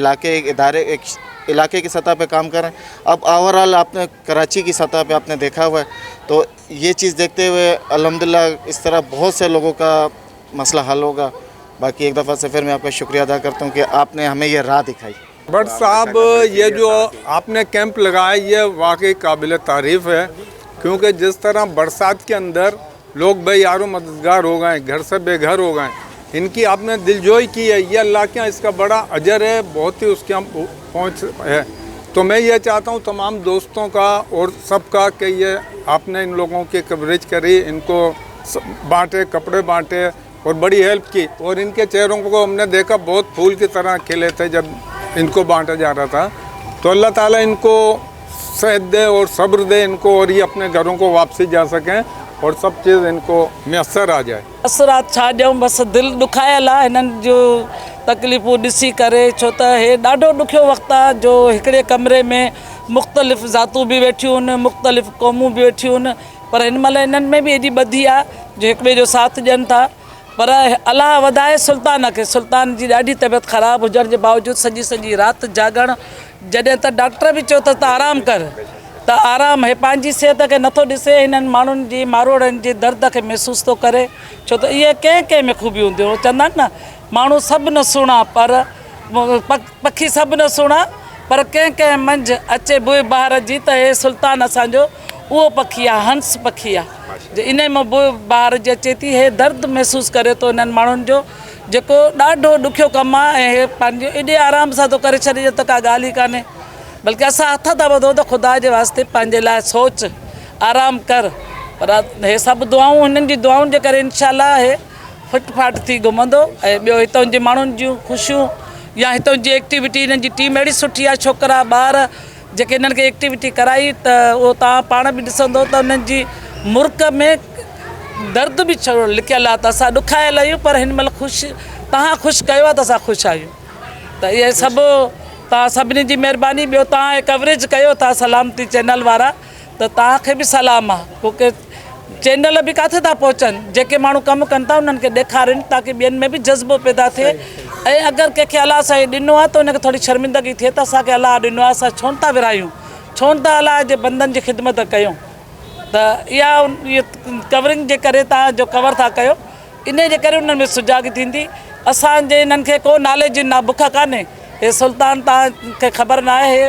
इलाके की सतह पे काम कर रहे हैं। अब ओवरऑल आपने कराची की सतह पे आपने देखा हुआ है, तो ये चीज़ देखते हुए अल्हम्दुलिल्लाह इस तरह बहुत से लोगों का मसला हल होगा। बाकी एक दफ़ा से फिर मैं आपका शुक्रिया अदा करता हूँ कि आपने हमें ये राह दिखाई। भट्ट साहब, ये जो आपने कैंप लगाया, ये वाकई काबिल तारीफ़ है, क्योंकि जिस तरह बरसात के अंदर लोग बेयारो मददगार हो गए, घर से बेघर हो गए, इनकी आपने दिलजोई की है, ये अल्लाह के यहाँ इसका बड़ा अजर है, बहुत ही उसके हम पहुँच है। तो मैं ये चाहता हूँ तमाम दोस्तों का और सबका कि ये आपने इन लोगों की कवरेज करी, इनको बांटे, कपड़े बांटे, और बड़ी हेल्प की। और इनके चेहरों को हमने देखा बहुत फूल की तरह खिले थे जब इनको बांटा जा रहा था। तो अल्लाह ताला इनको सेहत दे और सब्र दे इनको, और ये अपने घरों को वापसी जा सकें, और सब चीज़ इनको मैसर आ जाए। असरात छा ॾियूं, बसि दिलि ॾुखायल आहे हिननि जो तकलीफ़ूं ॾिसी करे, छो त हे ॾाढो ॾुखियो वक़्तु आहे जो हिकिड़े कमरे में मुख़्तलिफ़ ज़ातूं बि वेठियूं आहिनि, मुख़्तलिफ़ क़ौमूं बि वेठियूं आहिनि, पर हिन महिल हिननि में बि एॾी ॿधी आहे जो हिक ॿिए जो साथ ॾियनि था। पर अलाह वधाए सुल्तान खे, सुल्तान जी ॾाढी तबियत ख़राबु हुजण जे बावजूदि सॼी राति जागणु, जॾहिं त डॉक्टर बि चयो त आराम कर, त आराम हे पंहिंजी सिहत खे नथो ॾिसे, हिननि माण्हुनि जी मारोड़नि जे दर्द खे महसूस थो करे, छो त इहे कंहिं में ख़ूबी हूंदियूं। चवंदा आहिनि न, माण्हू सभु न सुहिणा, पर पखी सभु न सुहिणा, पर कंहिं मंझि अचे बुए बहार जी, त हे सुल्तान असांजो उहो पखी आहे, हंस पखी आहे, इन में बुए बहार जी अचे थी, हे दर्द महसूसु करे थो हिननि माण्हुनि जो, जेको ॾाढो ॾुखियो कमु आहे। ऐं हे पंहिंजो एॾे आराम सां थो करे छॾे, त का ॻाल्हि ई कान्हे, बल्कि असां हथ था वधो त ख़ुदा जे वास्ते पंहिंजे लाइ सोच, आराम कर। पर हे सभु दुआऊं, हिननि जी दुआउनि जे करे इनशाला हे फिटफाट थी घुमंदो। ऐं ॿियो हितां जे माण्हुनि जूं ख़ुशियूं, या हितां जी एक्टिविटी, हिननि जी टीम अहिड़ी सुठी आहे, छोकिरा ॿार जेके हिननि खे एक्टिविटी कराई, त उहो तव्हां पाण बि ॾिसंदो त हुननि जी मुल्क में दर्द बि छो लिकियल आहे, त असां ॾुखायल आहियूं, पर हिन महिल तव्हां ख़ुशि कयो आहे त असां ख़ुशि आहियूं। त इहे सभु तव्हां सभिनी जी महिरबानी। ॿियो तव्हां कवरेज कयो था सलामती चैनल वारा, त तव्हांखे बि सलाम आहे। छोकी चैनल बि किथे था पहुचनि, जेके माण्हू कमु कनि था उन्हनि खे ॾेखारनि ताकी ॿियनि में बि जज़्बो पैदा थिए। ऐं अगरि कंहिंखे अलाह साईं ॾिनो आहे त उनखे थोरी शर्मिंदगी थिए त असांखे अलाह ॾिनो आहे, असां छो था विरायूं, छो था अलाह जे बंदनि जी ख़िदमत कयूं। त इहा कवरिंग जे करे तव्हां जो कवर था कयो, इन जे करे उन्हनि में सुजाॻी थींदी। असांजे इन्हनि खे को नाले जी ना बुख कान्हे। हे सुल्तान तव्हांखे ख़बर न आहे,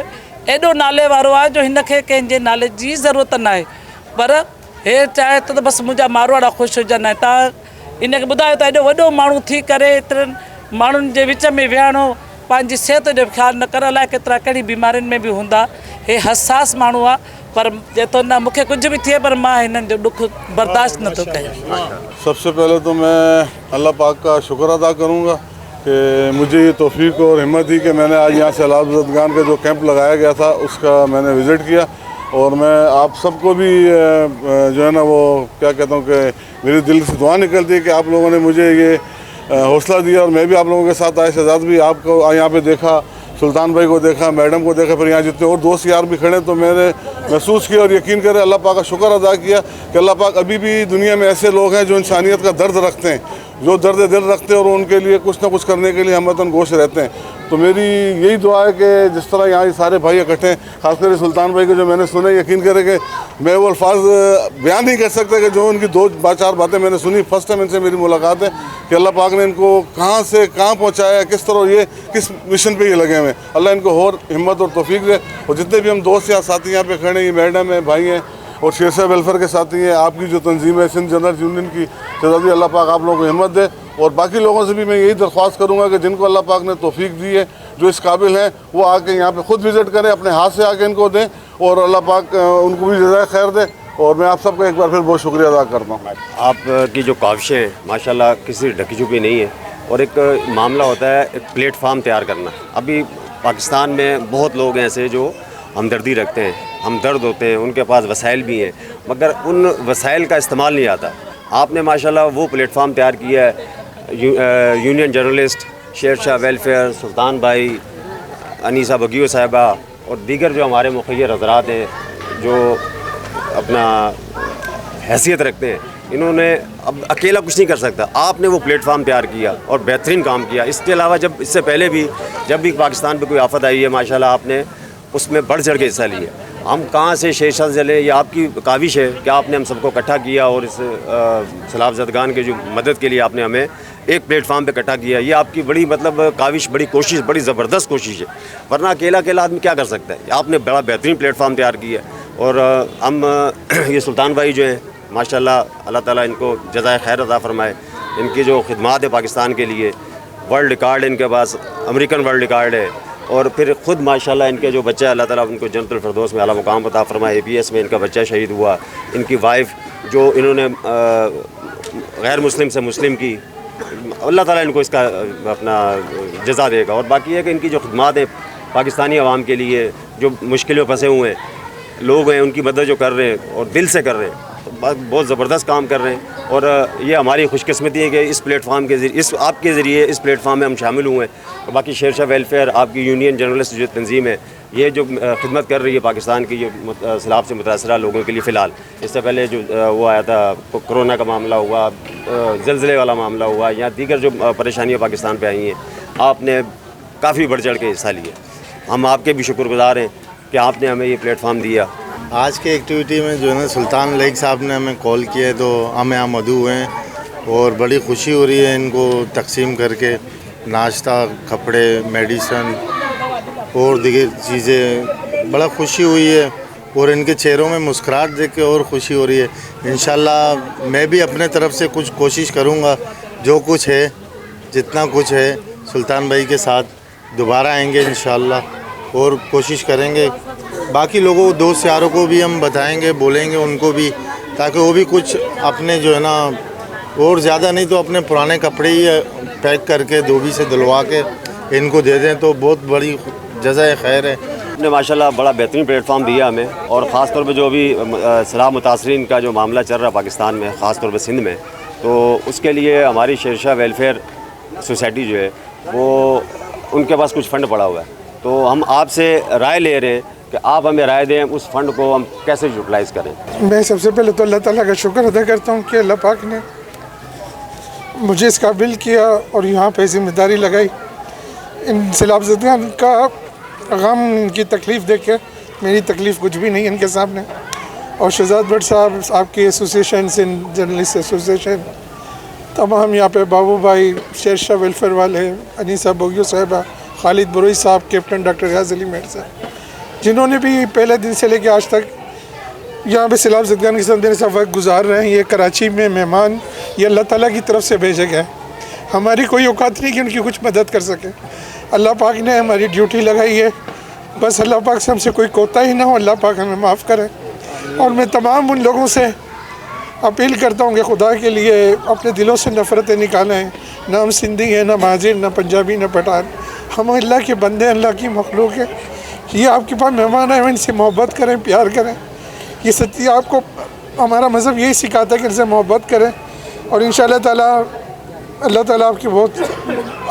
एॾो नाले वारो आहे जो हिनखे कंहिंजे नाले जी ज़रूरत न आहे। पर हे चाहे त बसि मुंहिंजा मारवाड़ा ख़ुशि हुजनि। ऐं तव्हां इनखे ॿुधायो त एॾो वॾो माण्हू थी करे एतिरनि माण्हुनि जे विच में विहारणो, पंहिंजी सिहत जो ख़्यालु न कर, अलाए केतिरा कहिड़ी बीमारियुनि में बि हूंदा। हे हसास माण्हू आहे, पर जे तो न मूंखे कुझु बि थिए पर मां हिननि जो दुख बर्दाश्त नथो कयां। सबसे पहले तो मैं अल्लाह पाक का शुक्र अदा करूँगा कि मुझे ये तौफीक और हिम्मत दी कि मैंने आज यहाँ सैलाब ज़दगान का जो कैंप लगाया गया था उसका मैंने विज़िट किया। और मैं आप सबको भी जो है ना वो क्या कहता हूँ कि मेरे दिल से दुआ निकलती है कि आप लोगों ने मुझे ये हौसला दिया। और मैं भी आप लोगों के साथ आए, शहजाद भी आपको यहाँ पे देखा, सुल्तान भाई को देखा, मैडम को देखा, फिर यहाँ जितने और दोस्त यार भी खड़े, तो मैंने महसूस किया और यकीन करें अल्लाह पाक का शुक्र अदा किया कि अल्लाह पाक अभी भी दुनिया में ऐसे लोग हैं जो इंसानियत का दर्द रखते हैं, जो दर्द दिल रखते हैं और उनके लिए कुछ ना कुछ करने के लिए हमतन गोश रहते हैं। तो मेरी यही दुआ है कि जिस तरह यहाँ सारे भाई इकट्ठे हैं, खासकर सुल्तान भाई को जो मैंने सुने, यकीन करें कि मैं वो अल्फाज बयान नहीं कर सकता कि जो उनकी दो चार बातें मैंने सुनी। फर्स्ट टाइम इनसे मेरी मुलाकात है कि अल्लाह पाक ने इनको कहाँ से कहाँ पहुँचाया, किस तरह ये किस मिशन पे ये लगे हुए हैं। अल्लाह इनको और हिम्मत और तौफीक दे। और जितने भी हम दोस्त या साथी यहाँ पे खड़े हैं, ये मैडम है, भाई हैं और शेरशाह वेलफेयर के साथी हैं, आपकी जो तंजीम है सिंध जनरल यूनियन की, शहजादी अल्लाह पाक आप लोगों को हिम्मत दे। और बाकी लोगों से भी मैं यही दरख्वास्त करूँगा कि जिनको अल्लाह पाक ने तौफीक दी है, जो इस काबिल हैं, वो आके यहाँ पे खुद विज़िट करें, अपने हाथ से आके इनको दें और अल्लाह पाक उनको भी जज़ाए खैर दे। और मैं आप सबका एक बार फिर बहुत शुक्रिया अदा करता हूँ। आपकी जो काविशें हैं माशाल्लाह किसी ढकी छुपी नहीं है। और एक मामला होता है एक प्लेटफार्म तैयार करना। अभी पाकिस्तान में बहुत लोग हैं ऐसे जो हमदर्दी रखते हैं, हमदर्द होते हैं, उनके पास वसाइल भी हैं, मगर उन वसाइल का इस्तेमाल नहीं आता। आपने माशाल्लाह वो प्लेटफार्म तैयार किया है। यूनियन जर्नलिस्ट, शेरशाह वेलफेयर, सुल्तान भाई, अनीसा बगियो साहिबा और दीगर जो हमारे मुखिर हज़रात हैं जो अपना हैसियत रखते हैं, इन्होंने अब अकेला कुछ नहीं कर सकता। आपने वो प्लेटफार्म तैयार किया और बेहतरीन काम किया। इसके अलावा जब इससे पहले भी जब भी पाकिस्तान पे कोई आफत आई है, माशाल्लाह आपने उसमें बढ़ चढ़ के हिस्सा लिया। हम कहाँ से शेरशाह से चले, ये आपकी काविश है कि आपने हम सबको इकट्ठा किया और इस सैलाब ज़दगान के जो मदद के लिए आपने हमें एक प्लेटफार्म पे इकट्ठा किया। ये आपकी बड़ी मतलब काविश, बड़ी कोशिश, बड़ी ज़बरदस्त कोशिश है, वरना अकेला आदमी क्या कर सकता है। आपने बड़ा बेहतरीन प्लेटफार्म तैयार किया। और हम ये सुल्तान भाई जो हैं माशाल्लाह अल्लाह ताला इनको जज़ाए खैर अता फरमाए। इनकी जो खिदमात है पाकिस्तान के लिए, वर्ल्ड रिकॉर्ड है इनके पास, अमेरिकन वर्ल्ड रिकॉर्ड है। और फिर ख़ुद माशाल्लाह इनके जो बच्चा अल्लाह ताला उनको जन्नतुल फिरदौस में आला मुकाम अता फरमाए। APS में इनका बच्चा शहीद हुआ। इनकी वाइफ जो इन्होंने गैर मुस्लिम से मुस्लिम की, अल्लाह ताला इनको इसका अपना जज़ा देगा। और बाकी है कि इनकी जो खिदमात है पाकिस्तानी अवाम के लिए, जो मुश्किलों फंसे हुए हैं लोग हैं, उनकी मदद जो कर रहे हैं और दिल से कर रहे हैं, तो बहुत ज़बरदस्त काम कर रहे हैं। और ये हमारी खुशकिस्मती है कि इस प्लेटफार्म के ज़रिए, इस आपके ज़रिए इस प्लेटफार्म में हम शामिल हुए हैं। और बाकी शेरशाह वेलफेयर, आपकी यूनियन जर्नलिस्ट जो तंजीम है, ये जो खिदमत कर रही है पाकिस्तान की जो सैलाब से मुतासरा लोगों के लिए फ़िलहाल, इससे पहले जो वो आया था कोरोना का मामला हुआ, ज़लज़ले वाला मामला हुआ, या दीगर जो परेशानियाँ पाकिस्तान पे आई हैं, आपने काफ़ी बढ़ चढ़ के हिस्सा लिया। हम आपके भी शुक्रगुज़ार हैं कि आपने हमें ये प्लेटफार्म दिया। आज के एक्टिविटी में जो है ना सुल्तान लेक साहब ने हमें कॉल किया है, तो हम यहाँ मधु हुए हैं और बड़ी खुशी हो रही है इनको तकसीम करके, नाश्ता, कपड़े, मेडिसन और दीगर चीज़ें, बड़ा खुशी हुई है। और इनके चेहरों में मुस्कुराहट देख के और खुशी हो रही है। इंशाल्लाह मैं भी अपने तरफ से कुछ कोशिश करूँगा, जो कुछ है, जितना कुछ है, सुल्तान भाई के साथ दोबारा आएंगे इंशाल्लाह और कोशिश करेंगे। बाकी लोगों, दोस्त यारों को भी हम बताएंगे, बोलेंगे उनको भी, ताकि वो भी कुछ अपने जो है ना, और ज़्यादा नहीं तो अपने पुराने कपड़े ही पैक करके धोबी से धुलवा के इनको दे दें, तो बहुत बड़ी जज़ाए खैर है। आपने माशाल्लाह बड़ा बेहतरीन प्लेटफार्म दिया हमें। और ख़ास तौर पे जो अभी सैलाब मुतासरीन का जो मामला चल रहा है पाकिस्तान में, ख़ास तौर पे सिंध में, तो उसके लिए हमारी शेरशाह वेलफेयर सोसाइटी जो है वो उनके पास कुछ फंड पड़ा हुआ है, तो हम आपसे राय ले रहे हैं कि आप हमें राय दें उस फंड को हम कैसे यूटिलाइज़ करें। मैं सबसे पहले तो अल्लाह ताला का शुक्र अदा करता हूँ कि अल्लाह पाक ने मुझे इस काबिल किया और यहाँ पे जिम्मेदारी लगाई। इन सैलाब ज़दगान का गम, इनकी तकलीफ़ देख के मेरी तकलीफ़ कुछ भी नहीं इनके सामने। और शहजाद भट्ट साहब, आपकी एसोसिएशन, सिंध जर्नलिस्ट एसोसिएशन, तमाम यहाँ पे बाबू भाई, शेर शाह वेलफेयर वाले, अनीसा बोगियो साहिबा, खालिद बरोई साहब, कैप्टन डॉक्टर रियाज अली मेहर साहब, जिन्होंने भी पहले दिन से लेकर आज तक यहाँ पे सैलाब ज़दगान के साथ मेरे साथ वक्त गुजार रहे हैं। ये कराची में मेहमान ये अल्लाह ताला की तरफ से भेजे गए, हमारी कोई औकात नहीं कि उनकी कुछ मदद कर सके। अल्लाह पाक ने हमारी ड्यूटी लगाई है, बस अल्लाह पाक से हमसे कोई कोताही ना हो, अल्लाह पाक हमें माफ़ करे। और मैं तमाम उन लोगों से अपील करता हूँ कि खुदा के लिए अपने दिलों से नफ़रतें निकालें। ना हम सिंधी हैं, ना महाजिर, ना पंजाबी, ना पठान, हम अल्लाह के बंदे, अल्लाह की मखलूक है। ये आपके पास मेहमान आए, इनसे मोहब्बत करें, प्यार करें। ये सच्ची आपको हमारा मज़हब यही सिखाता है कि इनसे मोहब्बत करें, और इंशाअल्लाह ताला अल्लाह ताला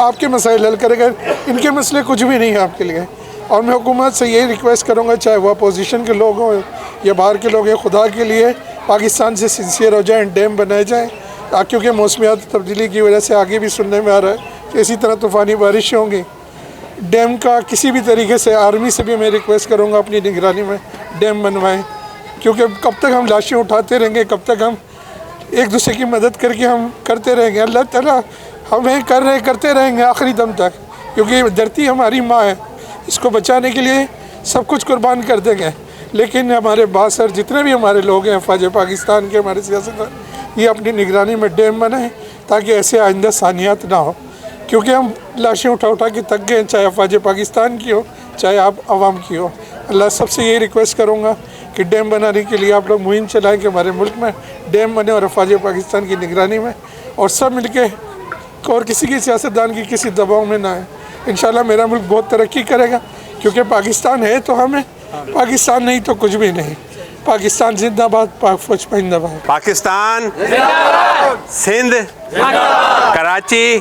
आपके मसाइल हल करेगा। इनके मसले कुछ भी नहीं है आपके लिए। और मैं हुकूमत से यही रिक्वेस्ट करूँगा, चाहे वो अपोजिशन के लोग हों या बाहर के लोग हैं, खुदा के लिए पाकिस्तान से सिंसियर हो जाएँ, डैम बनाए जाएँ, क्योंकि मौसमियात तब्दीली की वजह से आगे भी सुनने में आ रहा है कि इसी तरह तूफ़ानी बारिशें होंगी। डैम का किसी भी तरीके से आर्मी से भी मैं रिक्वेस्ट करूँगा अपनी निगरानी में डैम बनवाएँ, क्योंकि कब तक हम लाशें उठाते रहेंगे, कब तक हम एक दूसरे की मदद करके हम करते रहेंगे। अल्लाह ताला हमें करते रहेंगे आखिरी दम तक, क्योंकि धरती हमारी माँ है, इसको बचाने के लिए सब कुछ कुर्बान कर देंगे। लेकिन हमारे बासर जितने भी हमारे लोग हैं, फ़ौज पाकिस्तान के, हमारे सियासतदान, ये अपनी निगरानी में डैम बनाएं ताकि ऐसे आइंदा सानियात ना हो, क्योंकि हम लाशें उठा के थक गए, चाहे फ़ौज पाकिस्तान की हो, चाहे आप आवाम की हो। अल्लाह सबसे यही रिक्वेस्ट करूँगा कि डैम बनाने के लिए आप लोग मुहिम चलाएं कि हमारे मुल्क में डैम बने और फ़ौज पाकिस्तान की निगरानी में, और सब मिल के, और किसी की सियासतदान की किसी दबाव में ना आए। इंशाल्लाह मेरा मुल्क बहुत तरक्की करेगा, क्योंकि पाकिस्तान है तो हमें, पाकिस्तान नहीं तो कुछ भी नहीं। पाकिस्तान जिंदाबाद, पाक फौज जिंदाबाद। पाकिस्तान सिंध, कराची,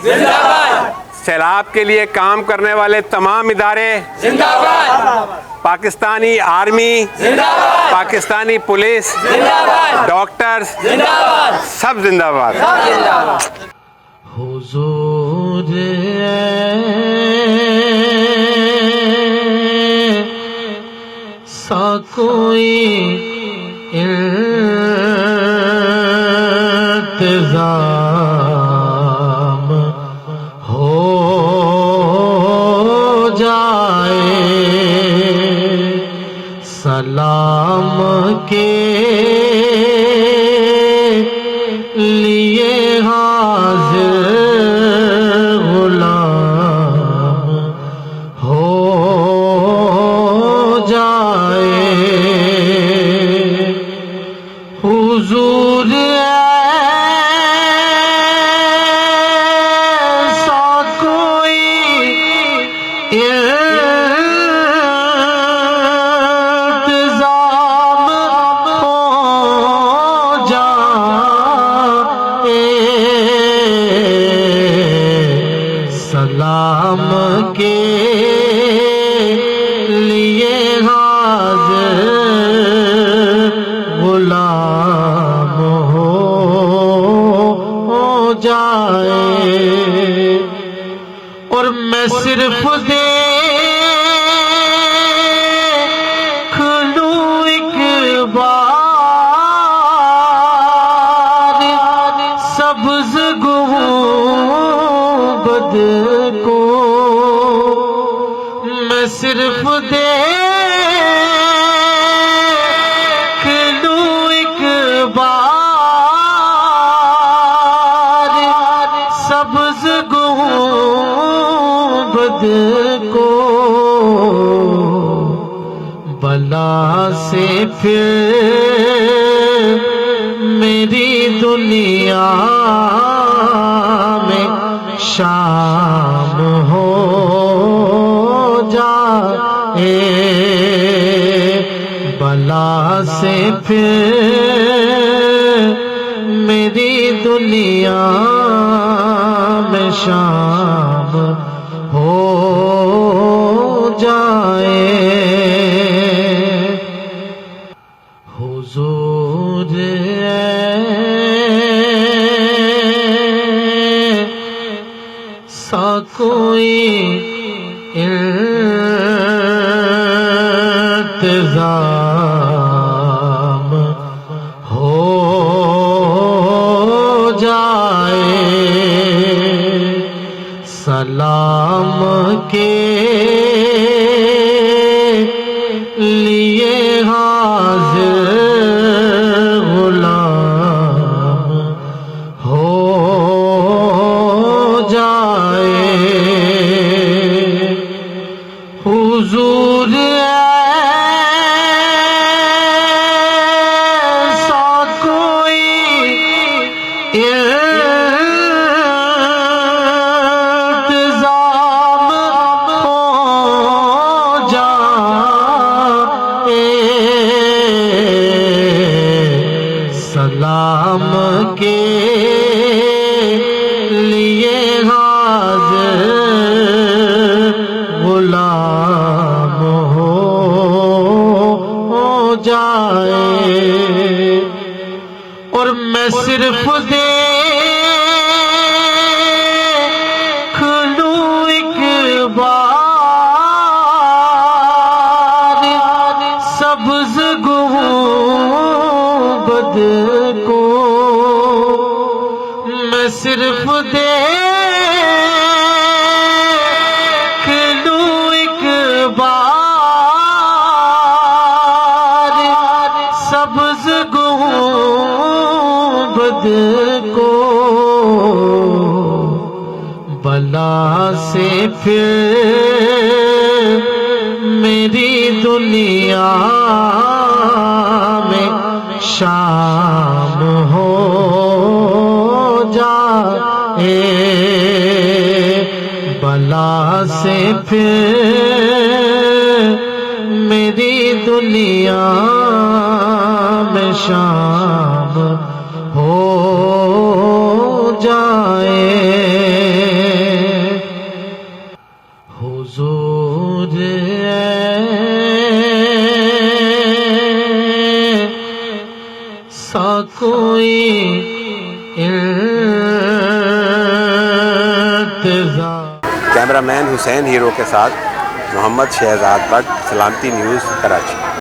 सैलाब के लिए काम करने वाले तमाम इदारे जिंदाबाद, पाकिस्तानी आर्मी जिंदाबाद, पाकिस्तानी पुलिस जिंदाबाद, डॉक्टर्स जिंदाबाद, सब जिंदाबाद। हुजूर सा कोई इंतज़ाम हो जाए, सलाम के लिए हाज़िर गुलाम हो जाए। हुजूर ऐसा कोई इंतज़ाम हो जाए, सलाम के लिए हाज़िर गुलाम हो जाए। और मैं सिर्फ देख लूं एक बार सब्ज़ गुंबद को, मैं सिर्फ देख लूं एक बार सब्ज़ गुंबद को, बला से फिर मेरी दुनिया में शाम हो जाए, बला से फिर मेरी दुनिया में शाम हो जाए। हुजूर सा कोई इंतजाम हो जाए। सलाम के लिए हाजिर गुलाम हो जाए। हुजूर ऐसा कोई इंतजाम हो जाए। सलाम के लिए हाजिर गुलाम हो जाए। और मैं सिर्फ देख लूं एक बार सब्ज गुंबद को। मैं सिर्फ देख लूं एक बार सब्ज गुंबद को। बला से फिर मेरी दुनिया में शाम हो जाए। बला से फिर मेरी दुनिया में शाम हो जाए। हुजूर सा कोई इंतजाम। कैमरामैन हुसैन हीरो के साथ मोहम्मद शहजाद भट्ट, सलामती न्यूज़, कराची।